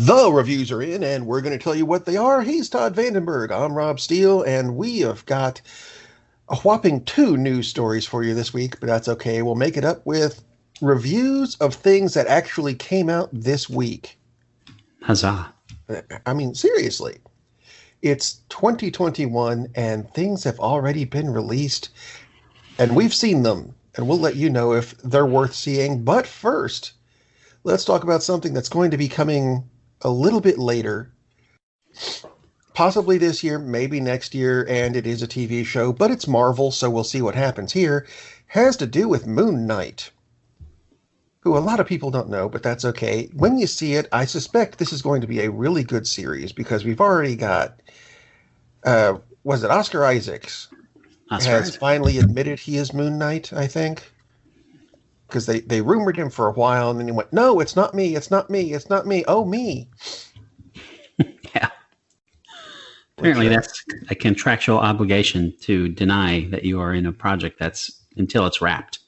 The reviews are in, and we're going to tell you what they are. He's Todd Vandenberg. I'm Rob Steele, and we have got a whopping 2 news stories for you this week, but that's okay. We'll make it up with reviews of things that actually came out this week. Huzzah. I mean, seriously. It's 2021, and things have already been released, and we've seen them, and we'll let you know if they're worth seeing. But first, let's talk about something that's going to be coming a little bit later, possibly this year, maybe next year, and it is a TV show, but it's Marvel, so we'll see what happens here. Has to do with Moon Knight, who a lot of people don't know, but that's okay. When you see it, I suspect this is going to be a really good series, because we've already got, was it Oscar Isaacs? Has finally admitted he is Moon Knight, I think. Because they rumored him for a while, and then he went, no, it's not me, it's not me, it's not me, oh, me. Yeah. Apparently that's a contractual obligation to deny that you are in a project until it's wrapped.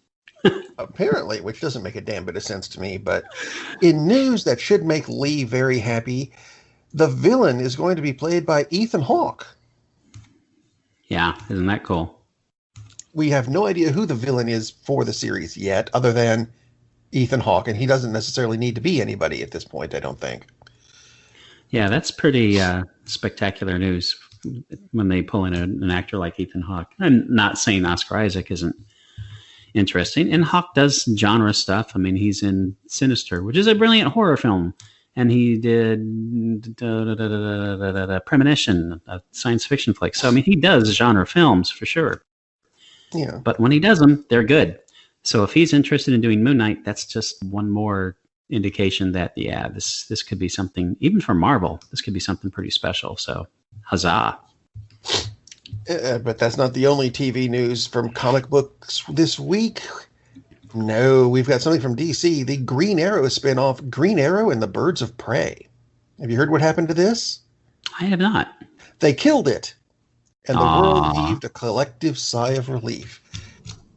Apparently, which doesn't make a damn bit of sense to me, but in news that should make Lee very happy, the villain is going to be played by Ethan Hawke. Yeah, isn't that cool? We have no idea who the villain is for the series yet, other than Ethan Hawke, and he doesn't necessarily need to be anybody at this point, I don't think. Yeah, that's pretty spectacular news when they pull in an actor like Ethan Hawke. I'm not saying Oscar Isaac isn't interesting, and Hawke does genre stuff. I mean, he's in Sinister, which is a brilliant horror film, and he did Premonition, a science fiction flick. So, I mean, he does genre films for sure. Yeah. But when he does them, they're good. So if he's interested in doing Moon Knight, that's just one more indication that, yeah, this could be something, even for Marvel, this could be something pretty special. So, huzzah. But that's not the only TV news from comic books this week. No, we've got something from DC, the Green Arrow spinoff, Green Arrow and the Birds of Prey. Have you heard what happened to this? I have not. They killed it. And the world heaved a collective sigh of relief,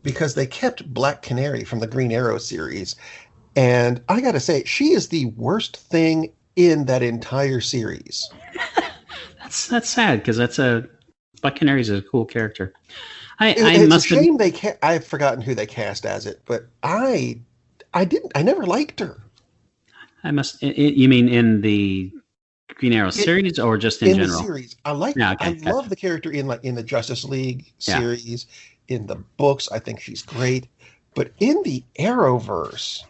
because they kept Black Canary from the Green Arrow series. And I got to say, she is the worst thing in that entire series. That's sad, because Black Canary's a cool character. It's a shame I've forgotten who they cast as it, but I never liked her. You mean in the Green Arrow series, or just in general? In the series, I love the character in the Justice League series. Yeah. In the books, I think she's great, but in the Arrowverse,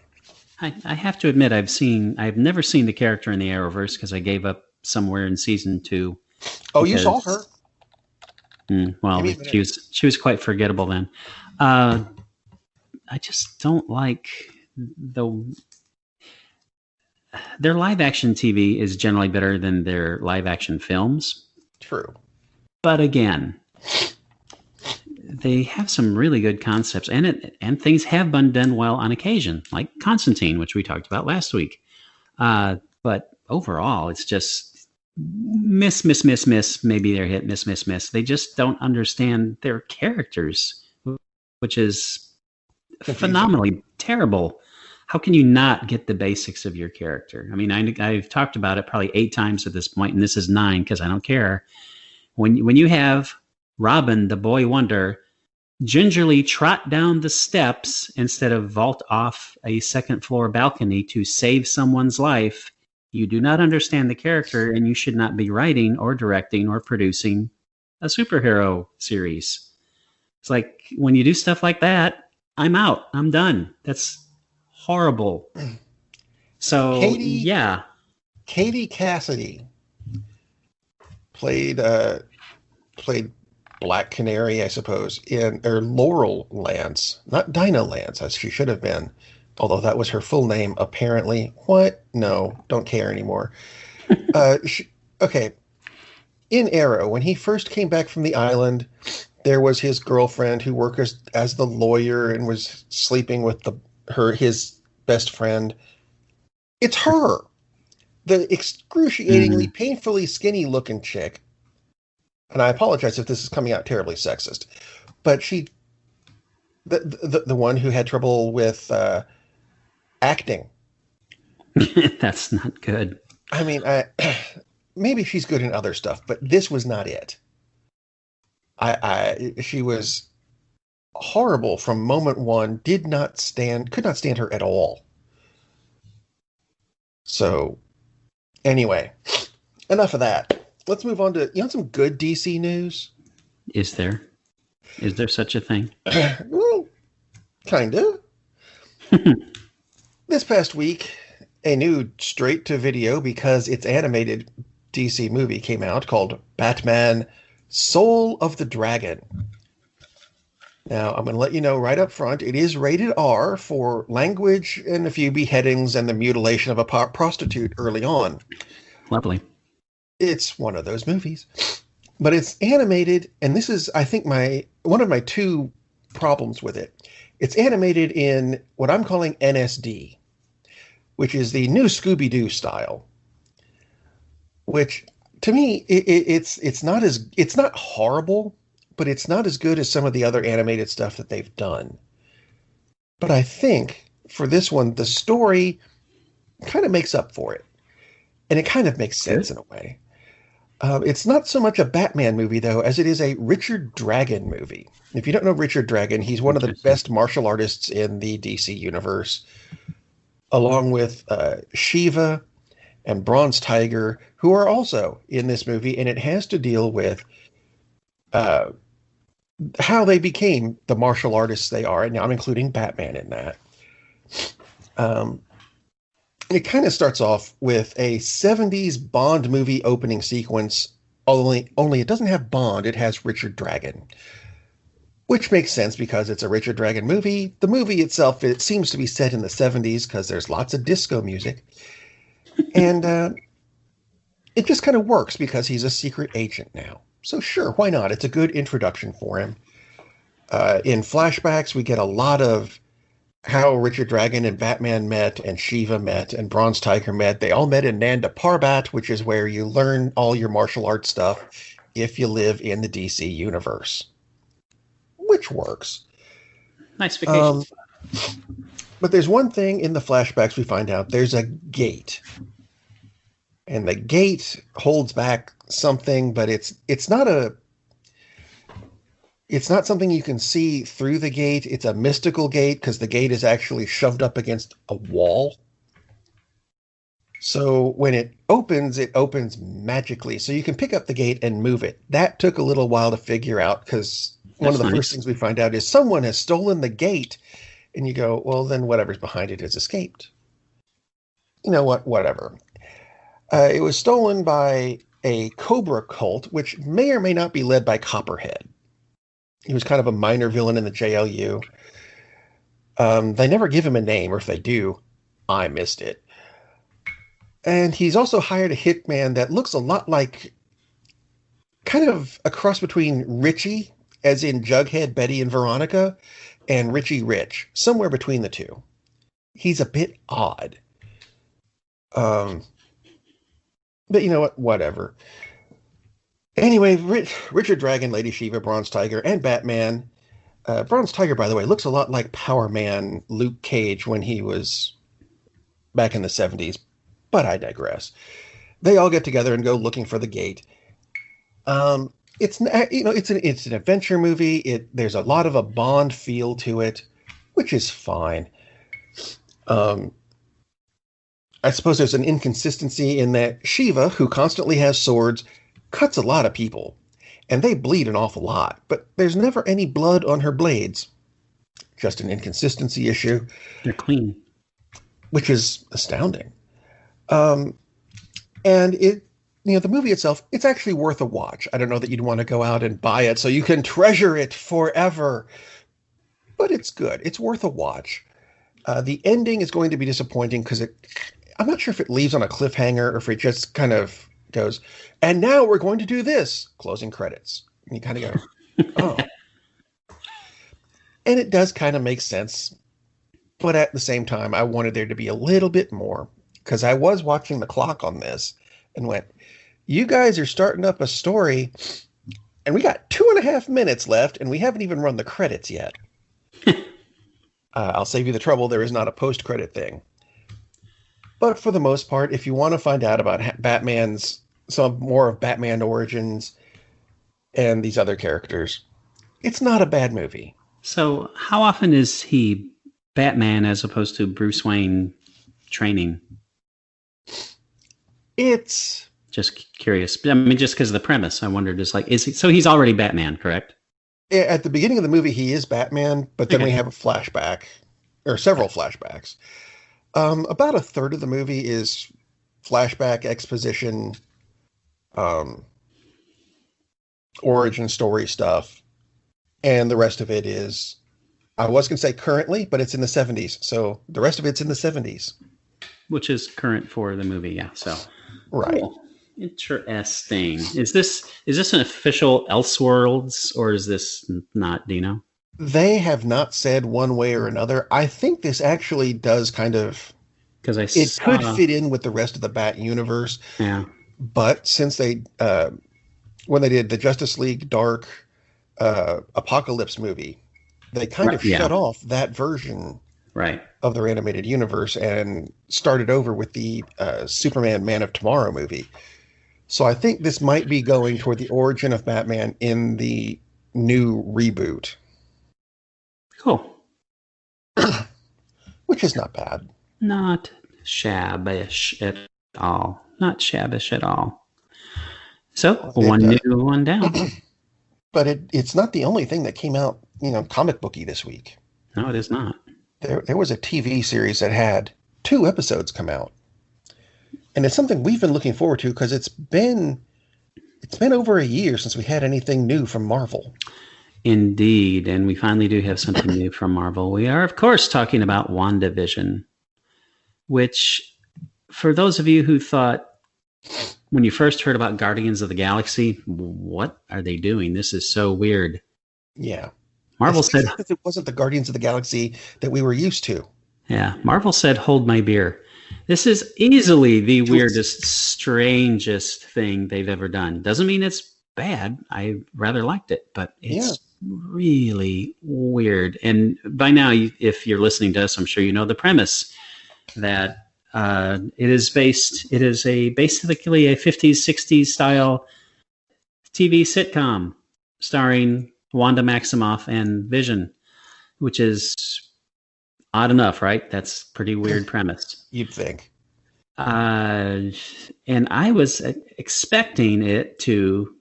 I have to admit I've never seen the character in the Arrowverse, because I gave up somewhere in season 2. Oh, you saw her? Well, she was quite forgettable then. I just don't like their live action TV is generally better than their live action films. True. But again, they have some really good concepts, and things have been done well on occasion, like Constantine, which we talked about last week. But overall, it's just miss, maybe they're hit, miss. They just don't understand their characters, which is phenomenally terrible. How can you not get the basics of your character? I mean, I've talked about it probably 8 times at this point, and this is 9 because I don't care. When you have Robin, the boy wonder, gingerly trot down the steps instead of vault off a second floor balcony to save someone's life, you do not understand the character, and you should not be writing or directing or producing a superhero series. It's like, when you do stuff like that, I'm out. I'm done. That's horrible. So, Katie Cassidy played Black Canary, I suppose, or Laurel Lance, not Dinah Lance, as she should have been, although that was her full name, apparently. What? No, don't care anymore. Okay. In Arrow, when he first came back from the island, there was his girlfriend who worked as the lawyer and was sleeping with his best friend. It's her. The excruciatingly, painfully skinny-looking chick. And I apologize if this is coming out terribly sexist, but the one who had trouble with acting. That's not good. I mean, maybe she's good in other stuff, but this was not it. She was horrible from moment one. Could not stand her at all. So anyway, enough of that. Let's move on to some good DC news. Is there? Is there such a thing? Well, kinda. This past week, a new straight-to-video, because it's animated DC movie came out called Batman Soul of the Dragon. Now, I'm going to let you know right up front, it is rated R for language and a few beheadings and the mutilation of a prostitute early on. Lovely. It's one of those movies. But it's animated, and this is, I think, one of my two problems with it. It's animated in what I'm calling NSD, which is the new Scooby-Doo style. Which, to me, it's not horrible, but it's not as good as some of the other animated stuff that they've done. But I think for this one, the story kind of makes up for it, and it kind of makes sense in a way. It's not so much a Batman movie, though, as it is a Richard Dragon movie. If you don't know Richard Dragon, he's one of the best martial artists in the DC universe, along with Shiva and Bronze Tiger, who are also in this movie, and it has to deal with how they became the martial artists they are, and now I'm including Batman in that. It kind of starts off with a 70s Bond movie opening sequence, only it doesn't have Bond, it has Richard Dragon. Which makes sense because it's a Richard Dragon movie. The movie itself, it seems to be set in the 70s because there's lots of disco music. And it just kind of works because he's a secret agent now. So sure, why not? It's a good introduction for him. In flashbacks, we get a lot of how Richard Dragon and Batman met, and Shiva met, and Bronze Tiger met. They all met in Nanda Parbat, which is where you learn all your martial arts stuff if you live in the DC universe. Which works. Nice vacation. But there's one thing in the flashbacks we find out. There's a gate. And the gate holds back something, but it's not something you can see through the gate. It's a mystical gate because the gate is actually shoved up against a wall. So when it opens magically. So you can pick up the gate and move it. That took a little while to figure out because one of the first things we find out is someone has stolen the gate. And you go, well, then whatever's behind it has escaped. You know what? Whatever. It was stolen by a Cobra cult, which may or may not be led by Copperhead. He was kind of a minor villain in the JLU. They never give him a name, or if they do, I missed it. And he's also hired a hitman that looks a lot like kind of a cross between Richie, as in Jughead, Betty, and Veronica, and Richie Rich, somewhere between the two. He's a bit odd. But you know what? Whatever. Anyway, Richard Dragon, Lady Shiva, Bronze Tiger, and Batman. Bronze Tiger, by the way, looks a lot like Power Man Luke Cage when he was back in the 70s. But I digress. They all get together and go looking for the gate. It's an adventure movie. There's a lot of a Bond feel to it, which is fine. I suppose there's an inconsistency in that Shiva, who constantly has swords, cuts a lot of people, and they bleed an awful lot, but there's never any blood on her blades. Just an inconsistency issue. They're clean. Which is astounding. And the movie itself, it's actually worth a watch. I don't know that you'd want to go out and buy it so you can treasure it forever, but it's good. It's worth a watch. The ending is going to be disappointing because I'm not sure if it leaves on a cliffhanger or if it just kind of goes, and now we're going to do this, closing credits. And you kind of go, oh. And it does kind of make sense. But at the same time, I wanted there to be a little bit more because I was watching the clock on this and went, you guys are starting up a story and we got 2.5 minutes left and we haven't even run the credits yet. I'll save you the trouble. There is not a post-credit thing. But for the most part, if you want to find out about Batman's, some more of Batman origins and these other characters, it's not a bad movie. So, how often is he Batman as opposed to Bruce Wayne training? It's just curious. I mean, just because of the premise, I wondered, is he, so he's already Batman, correct? at the beginning of the movie, he is Batman, but then we have a flashback, or several flashbacks. About a third of the movie is flashback exposition, origin story stuff, and the rest of it is, I was going to say currently, but it's in the 70s, so the rest of it's in the 70s. Which is current for the movie, yeah. So, right. Cool. Interesting. Is this an official Elseworlds, or is this not? Do you know? They have not said one way or another. I think this actually does kind of, because it could fit in with the rest of the Bat universe. Yeah. But since they, when they did the Justice League Dark Apocalypse movie, they kind of shut off that version of their animated universe and started over with the Superman Man of Tomorrow movie. So I think this might be going toward the origin of Batman in the new reboot. Cool. Which is not bad. Not shabbish at all. Not shabbish at all. So, one new one down. But it's not the only thing that came out, comic booky this week. No, it is not. There was a TV series that had 2 episodes come out. And it's something we've been looking forward to because it's been over a year since we had anything new from Marvel. Indeed, and we finally do have something new from Marvel. We are, of course, talking about WandaVision, which, for those of you who thought, when you first heard about Guardians of the Galaxy, what are they doing? This is so weird. Yeah. Marvel said it wasn't the Guardians of the Galaxy that we were used to. Yeah, Marvel said, hold my beer. This is easily the weirdest, strangest thing they've ever done. Doesn't mean it's bad. I rather liked it, but it's really weird. And by now, if you're listening to us, I'm sure you know the premise that it is basically a 50s, 60s style TV sitcom starring Wanda Maximoff and Vision, which is odd enough, right? That's a pretty weird premise. You'd think. And I was expecting it to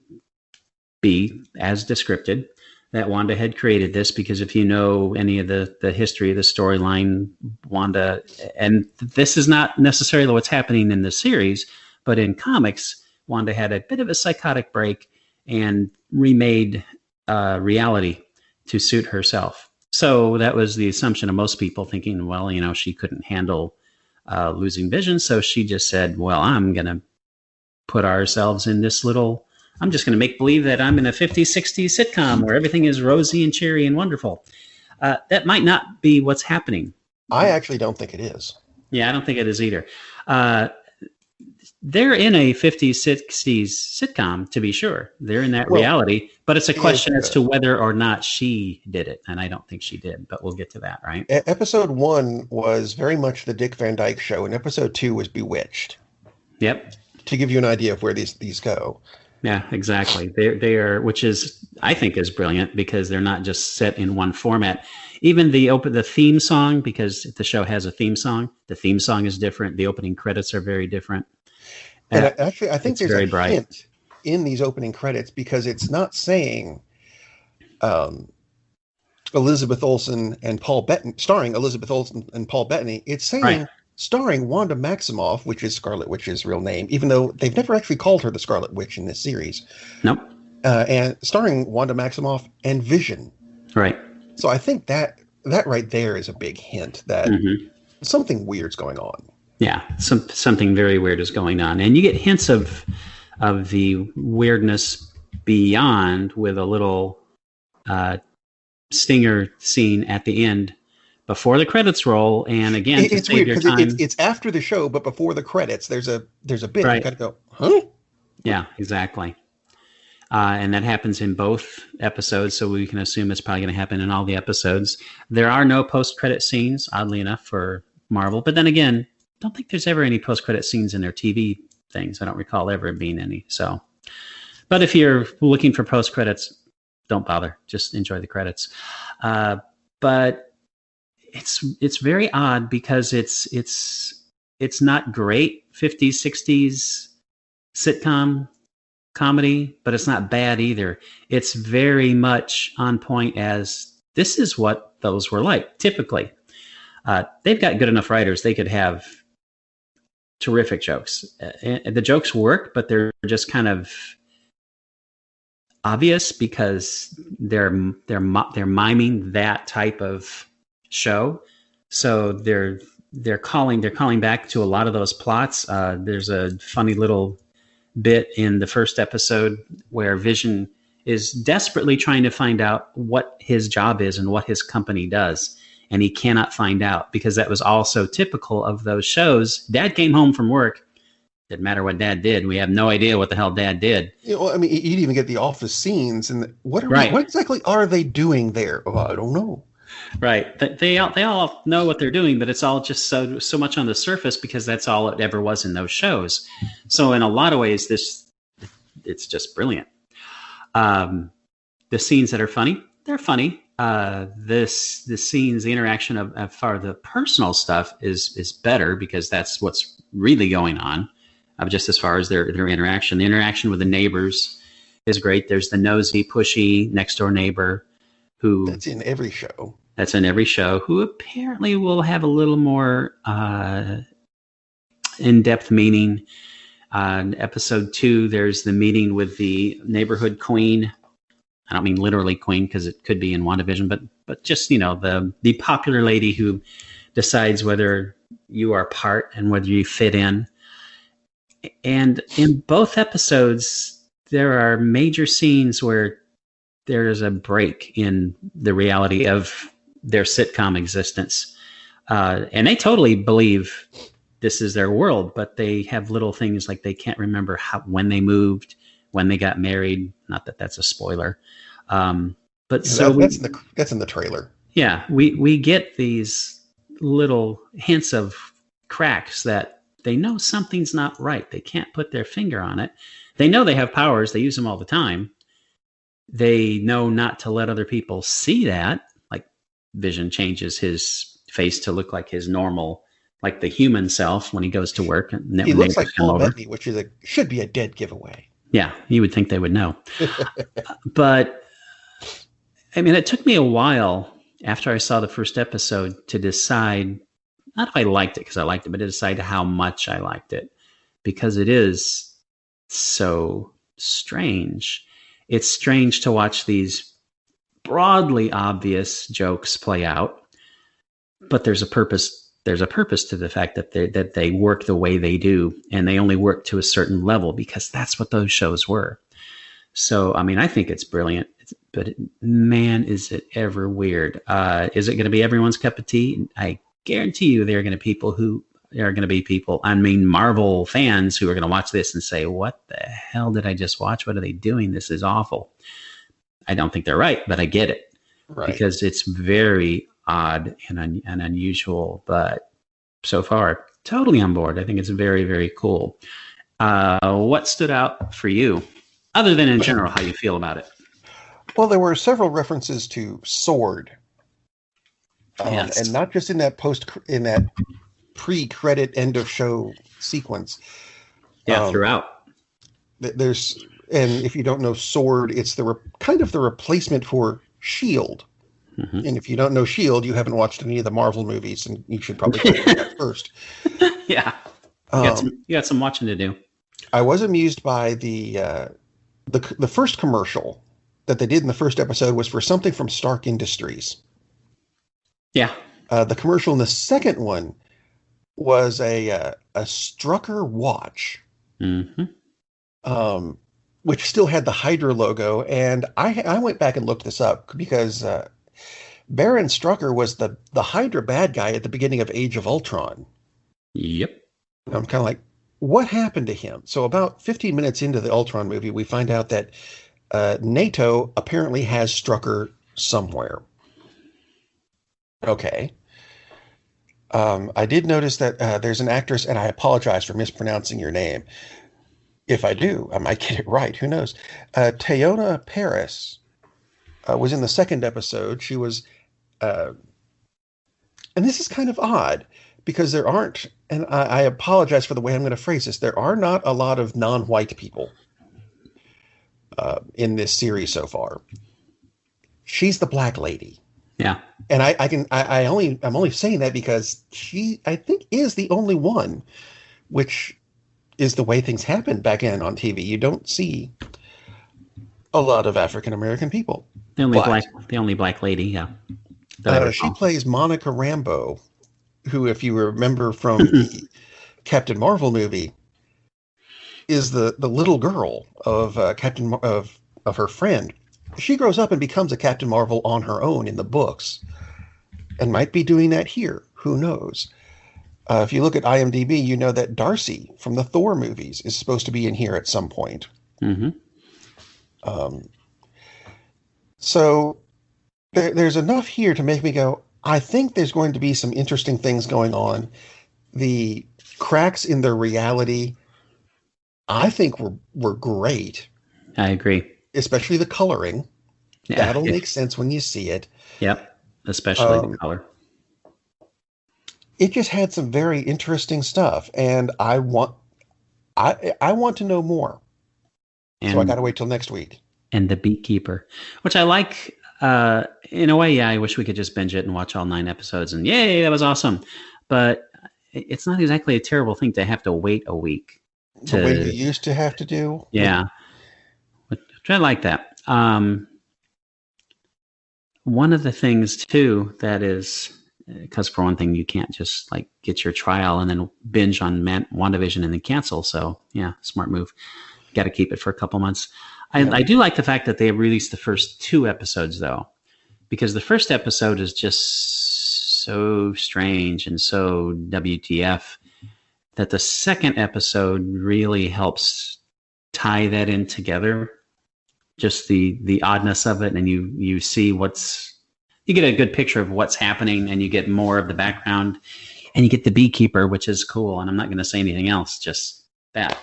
be as descripted, that Wanda had created this, because if you know any of the history of the storyline, Wanda, and this is not necessarily what's happening in the series, but in comics, Wanda had a bit of a psychotic break and remade reality to suit herself. So that was the assumption of most people, thinking, well, she couldn't handle losing Vision. So she just said, well, I'm going to put ourselves in this little, I'm just going to make believe that I'm in a 50s, 60s sitcom where everything is rosy and cheery and wonderful. That might not be what's happening. I actually don't think it is. Yeah, I don't think it is either. They're in a 50s, 60s sitcom, to be sure. They're in that reality, but it's a question as to whether or not she did it. And I don't think she did, but we'll get to that, right? Episode 1 was very much the Dick Van Dyke Show, and episode 2 was Bewitched. Yep. To give you an idea of where these go. Yeah, exactly. They are, which is, I think, is brilliant, because they're not just set in one format. Even the theme song, because the show has a theme song, the theme song is different. The opening credits are very different. And actually, I think there's a bright hint in these opening credits, because it's not saying Elizabeth Olsen and Paul Bettany, starring Elizabeth Olsen and Paul Bettany. It's saying starring Wanda Maximoff, which is Scarlet Witch's real name, even though they've never actually called her the Scarlet Witch in this series. Nope. And starring Wanda Maximoff and Vision. Right. So I think that right there is a big hint that something weird's going on. Yeah, something very weird is going on, and you get hints of the weirdness beyond with a little stinger scene at the end before the credits roll. And again, it's weird because it's after the show, but before the credits, there's a bit you got to go, huh? Yeah, exactly. And that happens in both episodes, so we can assume it's probably going to happen in all the episodes. There are no post-credit scenes, oddly enough, for Marvel, but then again, don't think there's ever any post-credit scenes in their TV things. I don't recall ever being any. So, but if you're looking for post-credits, don't bother. Just enjoy the credits. But it's very odd because it's not great 50s 60s sitcom comedy, but it's not bad either. It's very much on point as this is what those were like. Typically, they've got good enough writers; they could have terrific jokes. The jokes work, but they're just kind of obvious because they're miming that type of show. So they're calling back to a lot of those plots. There's a funny little bit in the first episode where Vision is desperately trying to find out what his job is and what his company does. And he cannot find out because that was also typical of those shows. Dad came home from work. Didn't matter what Dad did. We have no idea what the hell Dad did. Well, I mean, you'd even get the office scenes. And what exactly are they doing there? Oh, I don't know. Right. They all know what they're doing, but it's all just so much on the surface because that's all it ever was in those shows. So in a lot of ways, it's just brilliant. The scenes that are funny, they're funny. The scenes, the interaction of far the personal stuff is better because that's what's really going on. Just as far as their interaction, the interaction with the neighbors is great. There's the nosy, pushy next door neighbor who that's in every show. Who apparently will have a little more in-depth meaning. Episode 2, there's the meeting with the neighborhood queen. I don't mean literally queen because it could be in WandaVision, but just, the popular lady who decides whether you are part and whether you fit in. And in both episodes, there are major scenes where there's a break in the reality of their sitcom existence. And they totally believe this is their world, but they have little things like they can't remember when they moved, when they got married. Not that that's a spoiler. But so that's in the trailer. Yeah, we get these little hints of cracks that they know something's not right. They can't put their finger on it. They know they have powers. They use them all the time. They know not to let other people see that. Like Vision changes his face to look like his normal, like the human self when he goes to work. And he looks like Paul Bettany, which should be a dead giveaway. Yeah, you would think they would know. But, I mean, it took me a while after I saw the first episode to decide, not if I liked it because I liked it, but to decide how much I liked it. Because it is so strange. It's strange to watch these broadly obvious jokes play out, but there's a purpose. There's a purpose to the fact that they work the way they do, and they only work to a certain level because that's what those shows were. So, I mean, I think it's brilliant, but man, is it ever weird. Is it going to be everyone's cup of tea? I guarantee you there are going to be people, I mean, Marvel fans who are going to watch this and say, what the hell did I just watch? What are they doing? This is awful. I don't think they're right, but I get it. Right. Because it's very odd and unusual, but so far, totally on board. I think it's very, very cool. What stood out for you, other than in general, how you feel about it? Well, there were several references to sword. Yes. And not just in that pre-credit end of show sequence. Yeah, throughout. And if you don't know sword, it's kind of the replacement for shield. Mm-hmm. And if you don't know S.H.I.E.L.D., you haven't watched any of the Marvel movies, and you should probably check that first. Yeah. You got some watching to do. I was amused by the first commercial that they did in the first episode was for something from Stark Industries. Yeah. The commercial in the second one was a Strucker watch, mm-hmm. Which still had the Hydra logo. And I went back and looked this up because Baron Strucker was the Hydra bad guy at the beginning of Age of Ultron. Yep. And I'm kind of like, what happened to him? So about 15 minutes into the Ultron movie, we find out that NATO apparently has Strucker somewhere. Okay. I did notice that there's an actress, and I apologize for mispronouncing your name. If I do, I might get it right. Who knows? Teyona Paris was in the second episode. She was, uh, and this is kind of odd because there aren't, and I apologize for the way I'm going to phrase this, there are not a lot of non-white people in this series so far. She's the black lady. Yeah. And I'm only saying that because she, I think, is the only one, which is the way things happen back in on TV. You don't see a lot of African American people. The only black lady, yeah. She plays Monica Rambeau, who, if you remember from the Captain Marvel movie, is the little girl of of her friend. She grows up and becomes a Captain Marvel on her own in the books, and might be doing that here. Who knows? If you look at IMDb, you know that Darcy from the Thor movies is supposed to be in here at some point. Mm-hmm. So there's enough here to make me go, I think there's going to be some interesting things going on. The cracks in their reality, I think were great. I agree. Especially the coloring. Yeah. That'll make sense when you see it. Yep. Especially the color. It just had some very interesting stuff, and I want to know more. So I got to wait till next week. And the Beekeeper, which I like. In a way, yeah, I wish we could just binge it and watch all 9 episodes and yay, that was awesome. But it's not exactly a terrible thing to have to wait a week. The way you used to have to do. Yeah. Which I like that. One of the things, too, that is, because for one thing, you can't just like get your trial and then binge on WandaVision and then cancel. So, yeah, smart move. Got to keep it for a couple months. I do like the fact that they released the first 2 episodes, though, because the first episode is just so strange and so WTF that the second episode really helps tie that in together. Just the oddness of it, and you see you get a good picture of what's happening, and you get more of the background, and you get the beekeeper, which is cool. And I'm not going to say anything else, just that.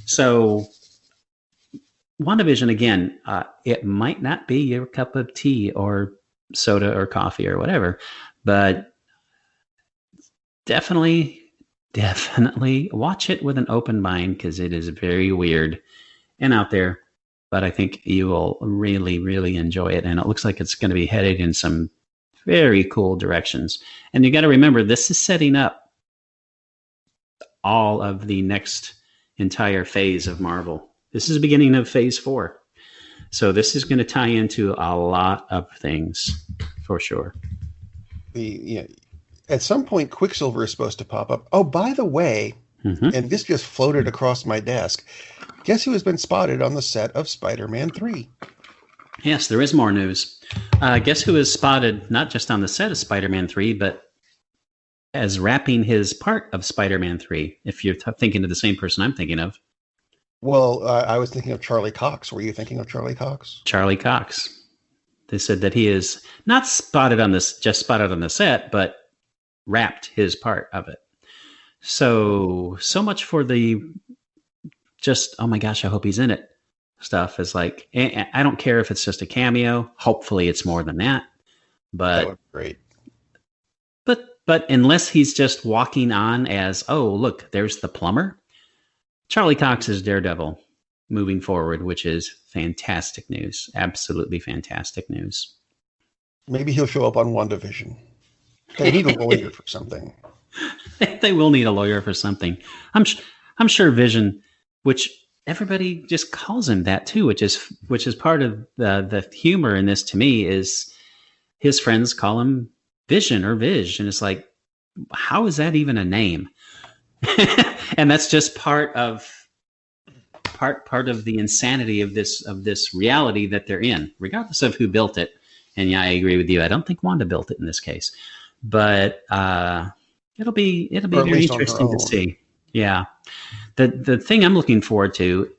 So WandaVision, again, it might not be your cup of tea or soda or coffee or whatever, but definitely watch it with an open mind, because it is very weird and out there. But I think you will really, really enjoy it. And it looks like it's going to be headed in some very cool directions. And you got to remember, this is setting up all of the next entire phase of Marvel. This is the beginning of phase 4. So this is going to tie into a lot of things for sure. At some point, Quicksilver is supposed to pop up. Oh, by the way, and this just floated across my desk. Guess who has been spotted on the set of Spider-Man 3? Yes, there is more news. Guess who is spotted not just on the set of Spider-Man 3, but as wrapping his part of Spider-Man 3, if you're thinking of the same person I'm thinking of. Well, I was thinking of Charlie Cox. Were you thinking of Charlie Cox? Charlie Cox. They said that he is not spotted on this, just spotted on the set, but wrapped his part of it. So much for the just, oh my gosh, I hope he's in it stuff. Is like, I don't care if it's just a cameo. Hopefully it's more than that. But that would be great. But unless he's just walking on as, oh, look, there's the plumber. Charlie Cox is Daredevil moving forward, which is fantastic news. Absolutely fantastic news. Maybe he'll show up on WandaVision. They need a lawyer for something. They will need a lawyer for something. I'm sure Vision, which everybody just calls him that too, which is part of the humor in this to me, is his friends call him Vision or Viz, and it's like, how is that even a name? And that's just part of the insanity of this reality that they're in, regardless of who built it. And yeah, I agree with you. I don't think Wanda built it in this case, but it'll be very interesting to see. Yeah, the thing I'm looking forward to,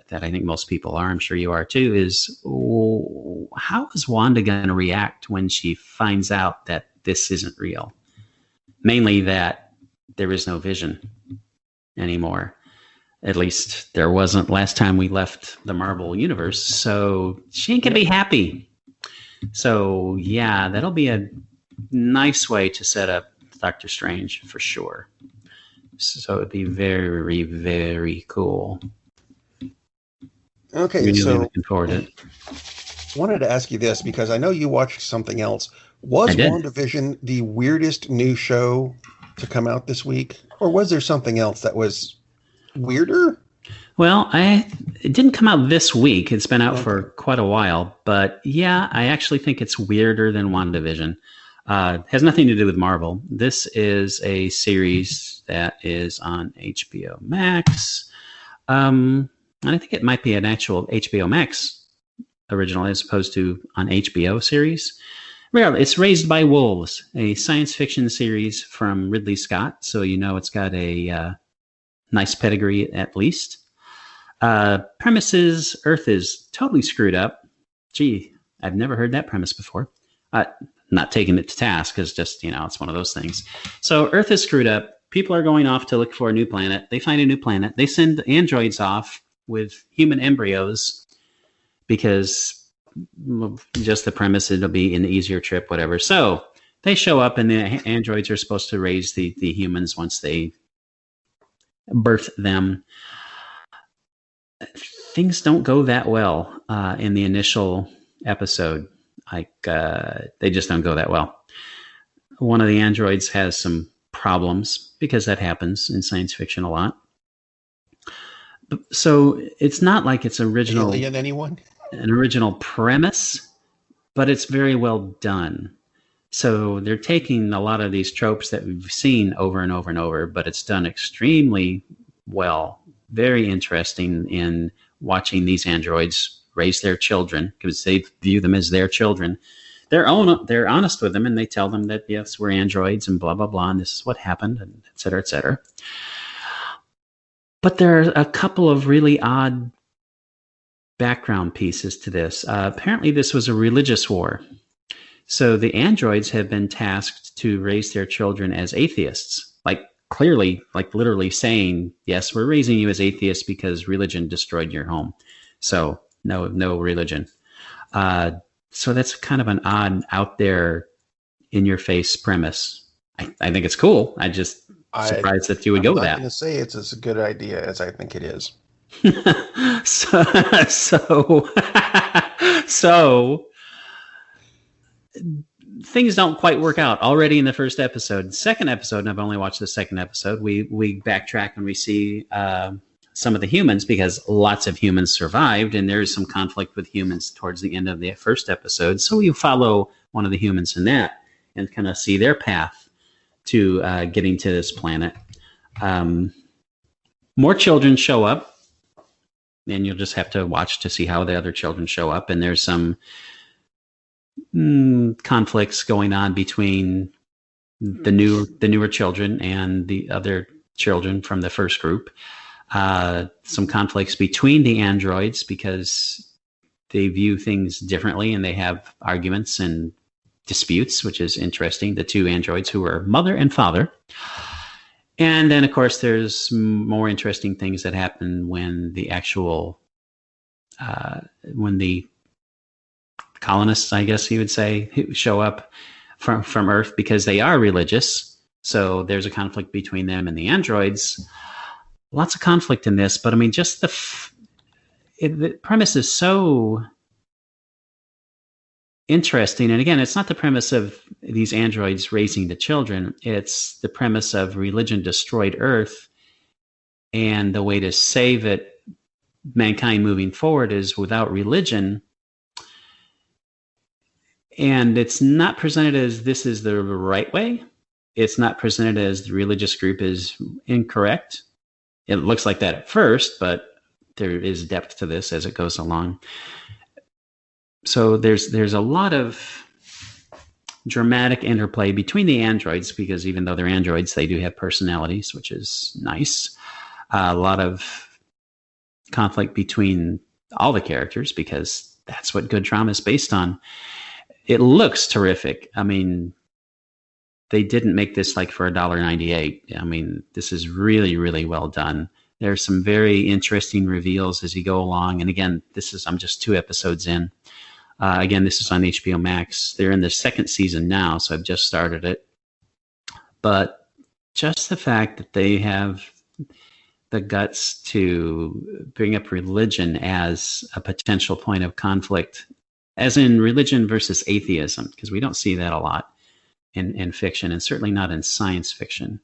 that I think most people are, I'm sure you are too, is how is Wanda going to react when she finds out that this isn't real? mainly that there is no Vision anymore. At least there wasn't last time we left the Marvel universe. So she ain't gonna be happy. So yeah, that'll be a nice way to set up Doctor Strange for sure. So it'd be very, very cool. Okay, Really so looking forward to it. wanted to ask you this because I know you watched something else. Was I did. WandaVision the weirdest new show to come out this week? Or was there something else that was weirder? Well, it didn't come out this week. It's been out for quite a while, but yeah, I actually think it's weirder than WandaVision. Has nothing to do with Marvel. This is a series that is on HBO Max, and I think it might be an actual HBO Max original as opposed to an HBO series. Well, it's Raised by Wolves, a science fiction series from Ridley Scott, so you know it's got a nice pedigree at least. Premises: Earth is totally screwed up. Gee, I've never heard that premise before. Not taking it to task, because just, it's one of those things. So Earth is screwed up. People are going off to look for a new planet. They find a new planet. They send androids off with human embryos because just the premise, it'll be an easier trip, whatever. So they show up, and the androids are supposed to raise the humans once they birth them. Things don't go that well in the initial episode. They just don't go that well. One of the androids has some problems because that happens in science fiction a lot. So it's not like it's original. Alien, anyone? An original premise, but it's very well done. So they're taking a lot of these tropes that we've seen over and over and over, but it's done extremely well. Very interesting in watching these androids raise their children, because they view them as their children. They're honest with them, and they tell them that, yes, we're androids and blah, blah, blah, and this is what happened, and et cetera, et cetera. But there are a couple of really odd background pieces to this. Apparently, this was a religious war. So the androids have been tasked to raise their children as atheists, clearly, literally saying, yes, we're raising you as atheists because religion destroyed your home. So no religion. So that's kind of an odd, out there, in your face premise. I think it's cool. I just surprised that you would go with that. I'm not going to say it's as good an idea as I think it is. So things don't quite work out already in the first episode. Second episode, and I've only watched the second episode, we backtrack and we see some of the humans, because lots of humans survived, and there's some conflict with humans towards the end of the first episode. So you follow one of the humans in that and kind of see their path to getting to this planet. More children show up, and you'll just have to watch to see how the other children show up. And there's some conflicts going on between the newer children and the other children from the first group. Some conflicts between the androids because they view things differently, and they have arguments and disputes, which is interesting. The two androids who are mother and father. And then, of course, there's more interesting things that happen when the actual when the colonists, I guess you would say, show up from Earth, because they are religious. So there's a conflict between them and the androids. Lots of conflict in this, but I mean, just the premise is so interesting. And again, it's not the premise of these androids raising the children. It's the premise of religion destroyed Earth, and the way to save it, mankind moving forward, is without religion. And it's not presented as this is the right way. It's not presented as the religious group is incorrect. It looks like that at first, but there is depth to this as it goes along. So there's a lot of dramatic interplay between the androids, because even though they're androids, they do have personalities, which is nice. A lot of conflict between all the characters, because that's what good drama is based on. It looks terrific. I mean, they didn't make this like for $1.98. I mean, this is really, really well done. There's some very interesting reveals as you go along. And again, I'm just 2 episodes in. Again, this is on HBO Max. They're in the 2nd season now, so I've just started it. But just the fact that they have the guts to bring up religion as a potential point of conflict, as in religion versus atheism, because we don't see that a lot in fiction, and certainly not in science fiction.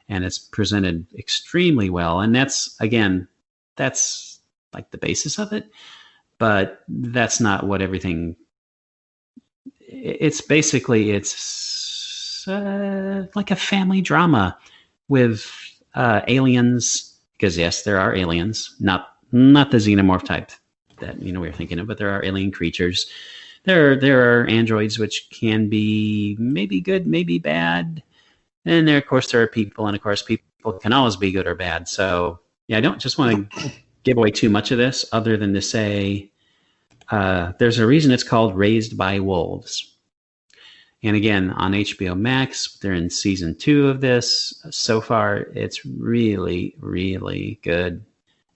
And it's presented extremely well. And that's like the basis of it. But that's not what everything... It's basically, it's like a family drama with aliens, because yes, there are aliens, not the xenomorph type that we're thinking of, but there are alien creatures. There are androids which can be maybe good, maybe bad, and there, of course, there are people, and of course, people can always be good or bad. So yeah, I don't just want to give away too much of this, other than to say there's a reason it's called Raised by Wolves. And again, on HBO Max, they're in season 2 of this. So far, it's really, really good.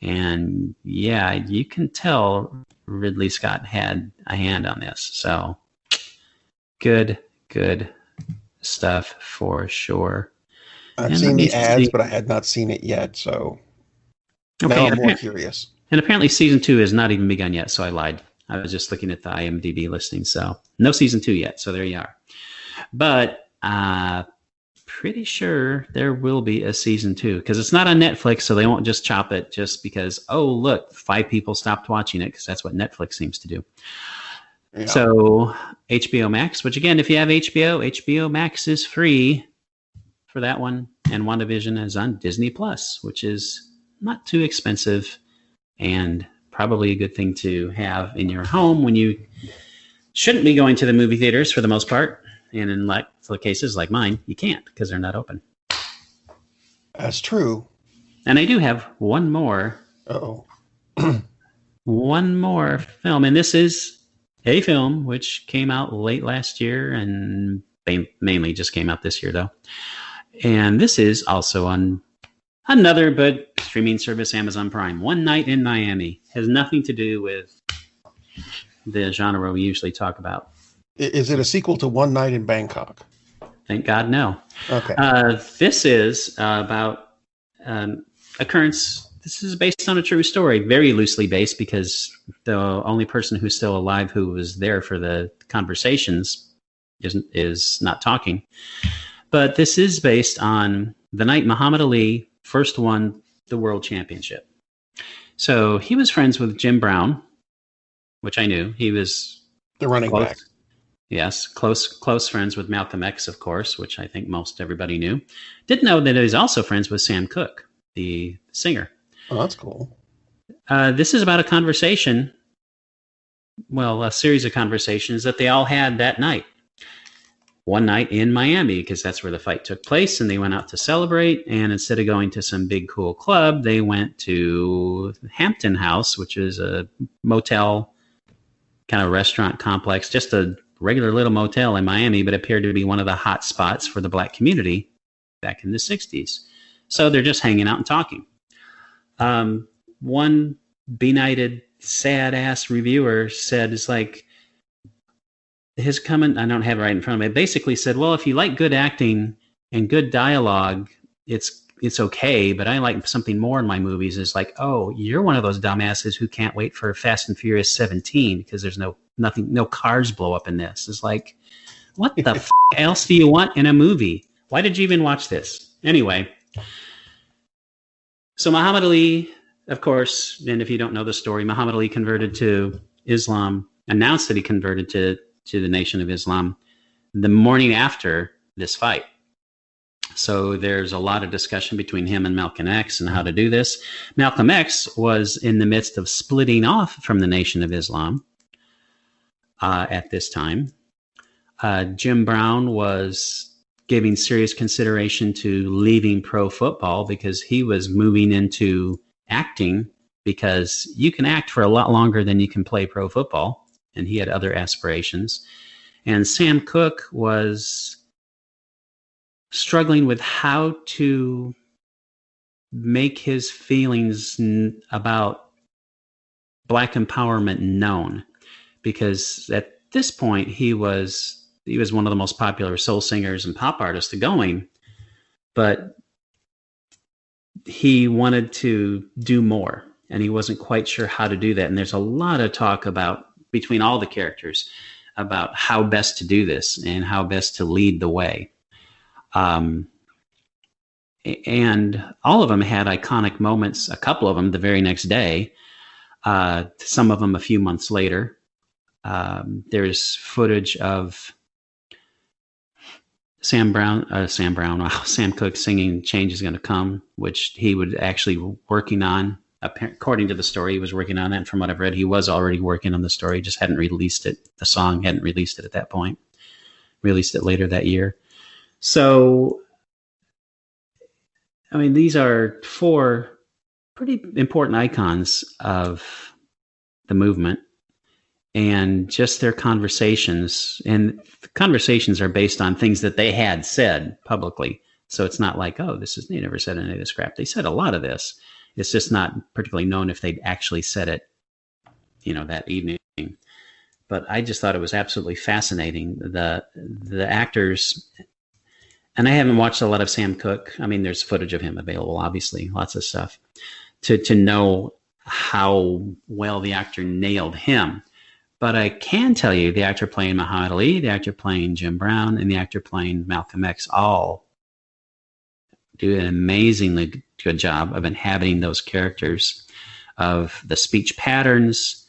And yeah, you can tell Ridley Scott had a hand on this. So good stuff for sure. I've seen the ads, but I had not seen it yet. So now I'm more curious. And apparently season 2 has not even begun yet. So I lied. I was just looking at the IMDb listing. So no season 2 yet. So there you are. But pretty sure there will be a season 2, because it's not on Netflix, so they won't just chop it just because, oh, look, 5 people stopped watching it, because that's what Netflix seems to do. Yeah. So HBO Max, which again, if you have HBO Max is free for that one. And WandaVision is on Disney Plus, which is not too expensive and probably a good thing to have in your home when you shouldn't be going to the movie theaters for the most part. And in for cases like mine, you can't, because they're not open. That's true. And I do have one more. Uh-oh. One more film. And this is a film which came out late last year and mainly just came out this year, though. And this is also on another but streaming service, Amazon Prime. One Night in Miami. Has nothing to do with the genre we usually talk about. Is it a sequel to One Night in Bangkok? Thank God, no. Okay. This is about occurrence. This is based on a true story, very loosely based, because the only person who's still alive who was there for the conversations is not talking. But this is based on the night Muhammad Ali first won the world championship. So he was friends with Jim Brown, which I knew. He was the running back. Yes, close friends with Malcolm X, of course, which I think most everybody knew. Didn't know that he was also friends with Sam Cooke, the singer. Oh, that's cool. This is about a conversation, a series of conversations that they all had that night. One night in Miami, because that's where the fight took place, and they went out to celebrate. And instead of going to some big, cool club, they went to Hampton House, which is a motel kind of restaurant complex, just a regular little motel in Miami, but appeared to be one of the hot spots for the black community back in the 60s. So they're just hanging out and talking. One benighted, sad-ass reviewer said, it's like, his comment, I don't have it right in front of me, basically said, well, if you like good acting and good dialogue, it's okay, but I like something more in my movies. It's like, oh, you're one of those dumbasses who can't wait for Fast and Furious 17 because there's no cars blow up in this. It's like, what the f*** else do you want in a movie? Why did you even watch this? Anyway, so Muhammad Ali, of course, and if you don't know the story, Muhammad Ali converted to Islam, announced that he converted to the Nation of Islam the morning after this fight. So there's a lot of discussion between him and Malcolm X and how to do this. Malcolm X was in the midst of splitting off from the Nation of Islam at this time. Jim Brown was giving serious consideration to leaving pro football because he was moving into acting, because you can act for a lot longer than you can play pro football, and he had other aspirations. And Sam Cooke was struggling with how to make his feelings about Black empowerment known, because at this point he was one of the most popular soul singers and pop artists going, but he wanted to do more, and he wasn't quite sure how to do that. And there's a lot of talk about, between all the characters, about how best to do this and how best to lead the way. And all of them had iconic moments, a couple of them the very next day, some of them a few months later. There's footage of Sam Cooke singing "Change Is Gonna Come," which he was actually working on. According to the story, he was working on that. And from what I've read, he was already working on the story, just hadn't released it. The song hadn't released it at that point. Released it later that year. So, I mean, these are 4 pretty important icons of the movement, and just their conversations. And the conversations are based on things that they had said publicly. So it's not like, oh, they never said any of this crap. They said a lot of this. It's just not particularly known if they'd actually said it, that evening. But I just thought it was absolutely fascinating. The actors, and I haven't watched a lot of Sam Cooke. I mean, there's footage of him available, obviously, lots of stuff, to know how well the actor nailed him. But I can tell you the actor playing Muhammad Ali, the actor playing Jim Brown, and the actor playing Malcolm X all do an amazingly good job of inhabiting those characters, of the speech patterns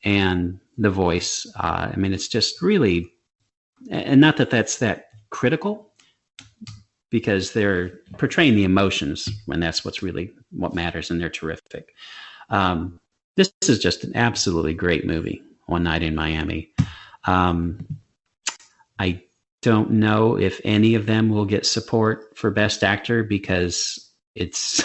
and the voice. I mean, it's just really, and not that that's that critical, because they're portraying the emotions, and that's what matters, and they're terrific. This is just an absolutely great movie, One Night in Miami. I don't know if any of them will get support for Best Actor, because it's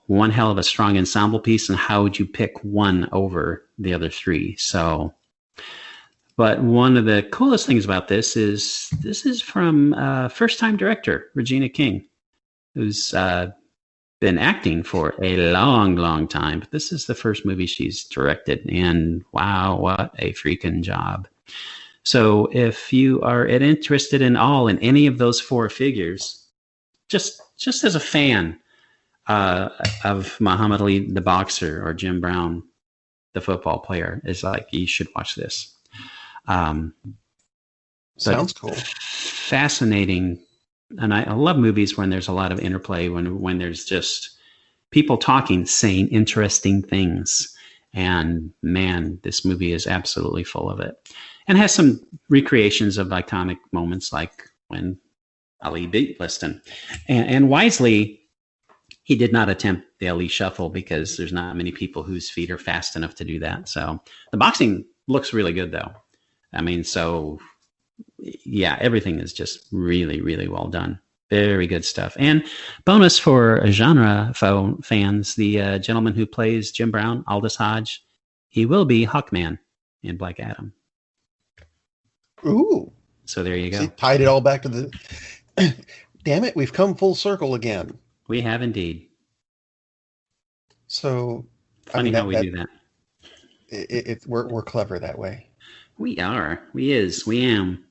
one hell of a strong ensemble piece, and how would you pick one over the other 3? So, but one of the coolest things about this is from first-time director Regina King, who's been acting for a long, long time. But this is the first movie she's directed, and wow, what a freaking job. So if you are interested in any of those 4 figures, just as a fan of Muhammad Ali, the boxer, or Jim Brown, the football player, is like, you should watch this. Sounds cool. Fascinating. And I love movies when there's a lot of interplay, when there's just people talking, saying interesting things. And man, this movie is absolutely full of it. And has some recreations of iconic moments, like when Ali beat Liston. And wisely, he did not attempt the Ali shuffle, because there's not many people whose feet are fast enough to do that. So the boxing looks really good, though. I mean, so yeah, everything is just really, really well done. Very good stuff. And bonus for genre fans, the gentleman who plays Jim Brown, Aldous Hodge, he will be Hawkman in Black Adam. Ooh. So there you go. See, tied it all back to the... Damn it, we've come full circle again. We have indeed. So... Funny how we do that. We're clever that way. We are. We am.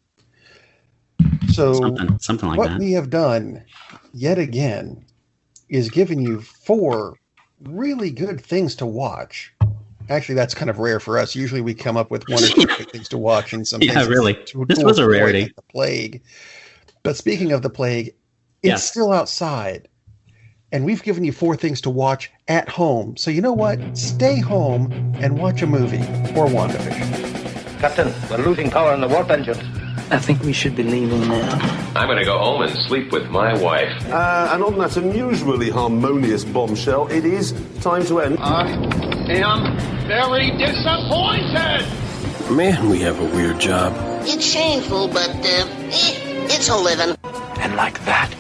So something like what that. What we have done yet again is given you 4 really good things to watch. Actually, that's kind of rare for us. Usually we come up with 1 or 2 good things to watch, and some yeah, really. This was a rarity. Like the plague. But speaking of the plague, it's still outside. And we've given you 4 things to watch at home. So you know what? Stay home and watch a movie or WandaVision. Captain, we're losing power in the warp engines. I think we should be leaving now. I'm going to go home and sleep with my wife. And on that unusually harmonious bombshell, it is time to end. I am very disappointed! Man, we have a weird job. It's shameful, but it's a living. And like that,